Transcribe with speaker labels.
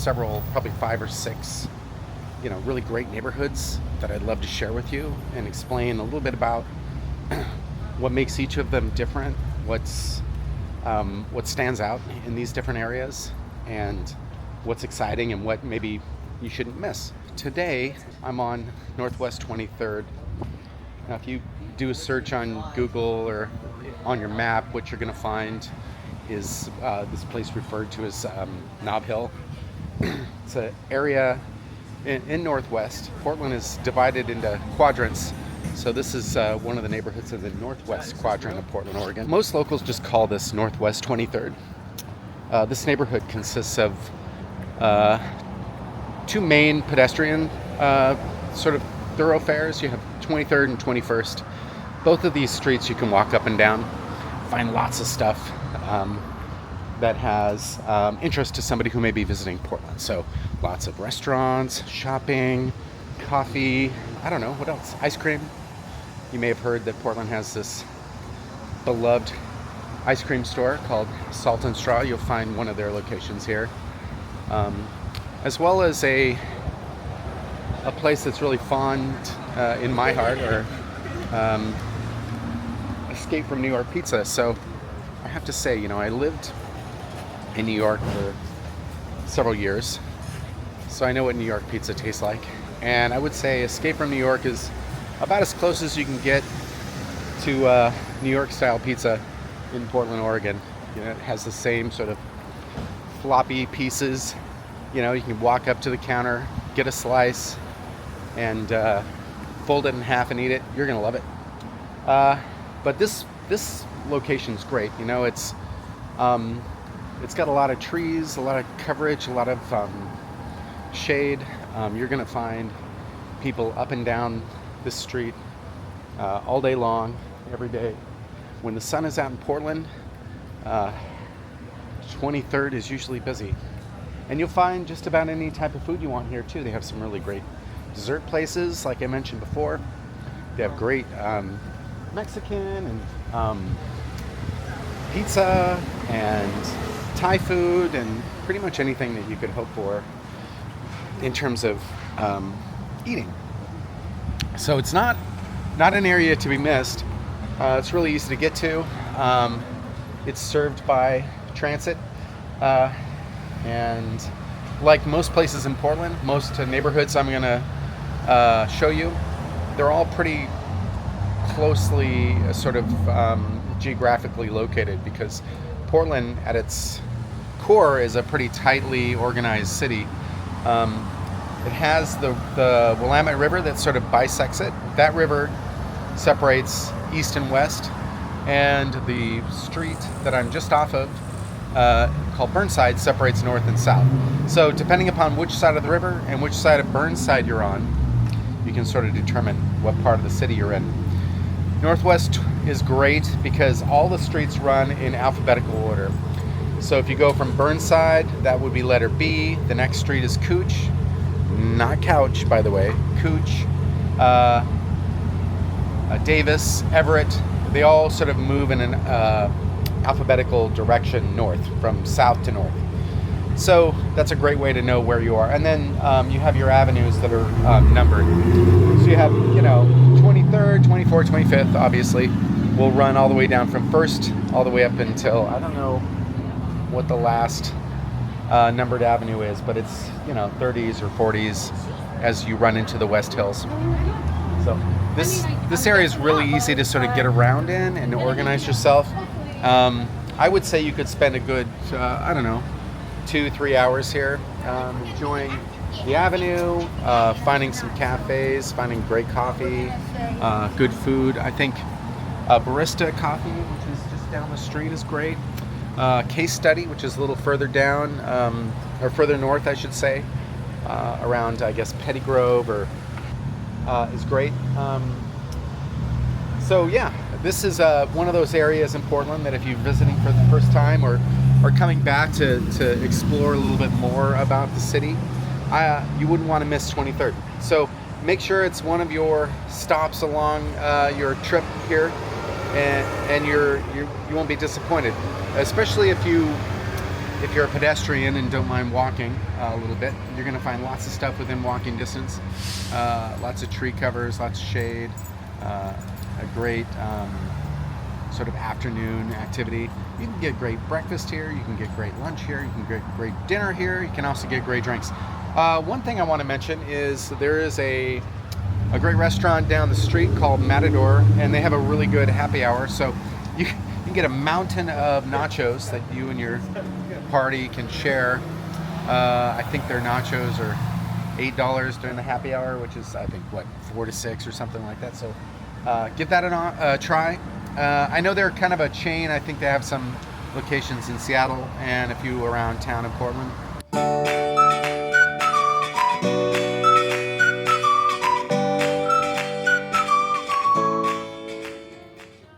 Speaker 1: several, probably 5 or 6, really great neighborhoods that I'd love to share with you and explain a little bit about what makes each of them different, what stands out in these different areas, and what's exciting and what maybe you shouldn't miss. Today, I'm on Northwest 23rd. Now, if you do a search on Google or on your map, what you're going to find is this place referred to as Nob Hill. It's an area in Northwest. Portland is divided into quadrants. So this is one of the neighborhoods in the Northwest quadrant of Portland, Oregon. Most locals just call this Northwest 23rd. This neighborhood consists of 2 main pedestrian sort of thoroughfares. You have 23rd and 21st. Both of these streets you can walk up and down, find lots of stuff that has interest to somebody who may be visiting Portland. So lots of restaurants, shopping, coffee, I don't know, what else? Ice cream. You may have heard that Portland has this beloved ice cream store called Salt and Straw. You'll find one of their locations here. As well as a place that's really fond in my heart, or Escape from New York Pizza. So I have to say, I lived in New York for several years, so I know what New York pizza tastes like. And I would say Escape from New York is about as close as you can get to New York style pizza in Portland, Oregon. It has the same sort of floppy pieces. You can walk up to the counter, get a slice, and fold it in half and eat it. You're gonna love it. But this location's great. It's got a lot of trees, a lot of coverage, a lot of shade. You're gonna find people up and down this street all day long, every day. When the sun is out in Portland, 23rd is usually busy. And you'll find just about any type of food you want here too. They have some really great dessert places, like I mentioned before. They have great Mexican and pizza and Thai food and pretty much anything that you could hope for in terms of eating. So it's not an area to be missed. It's really easy to get to. It's served by transit. And like most places in Portland, most neighborhoods I'm going to show you, they're all pretty closely sort of geographically located, because Portland at its core is a pretty tightly organized city. It has the Willamette River that sort of bisects it. That river separates east and west, and the street that I'm just off of, called Burnside, separates north and south. So depending upon which side of the river and which side of Burnside you're on, you can sort of determine what part of the city you're in. Northwest is great because all the streets run in alphabetical order. So if you go from Burnside, that would be letter B. The next street is Cooch, not Couch, by the way. Cooch, Davis, Everett. They all sort of move in an alphabetical direction north, from south to north. So that's a great way to know where you are. And then you have your avenues that are numbered. So you have, 23rd, 24th, 25th, obviously, will run all the way down from 1st all the way up until, I don't know what the last numbered avenue is, but it's, 30s or 40s as you run into the West Hills. So this area is really easy to sort of get around in and organize yourself. I would say you could spend a good, 2-3 hours here, enjoying the avenue, finding some cafes, finding great coffee, good food. I think Barista Coffee, which is just down the street, is great. Case Study, which is a little further down, or further north, I should say, around, I guess, Pettygrove, or is great. So yeah, this is one of those areas in Portland that if you're visiting for the first time, or coming back to explore a little bit more about the city, you wouldn't want to miss 23rd. So make sure it's one of your stops along your trip here, and you won't be disappointed. Especially if you if you're a pedestrian and don't mind walking a little bit, you're going to find lots of stuff within walking distance. Lots of tree covers, lots of shade, a great sort of afternoon activity. You can get great breakfast here, you can get great lunch here, you can get great dinner here, you can also get great drinks. One thing I want to mention is there is a great restaurant down the street called Matador, and they have a really good happy hour. So you can get a mountain of nachos that you and your party can share. I think their nachos are $8 during the happy hour, which is, I think, what, 4 to 6 or something like that. So give that a try. I know they're kind of a chain. I think they have some locations in Seattle and a few around town in Portland.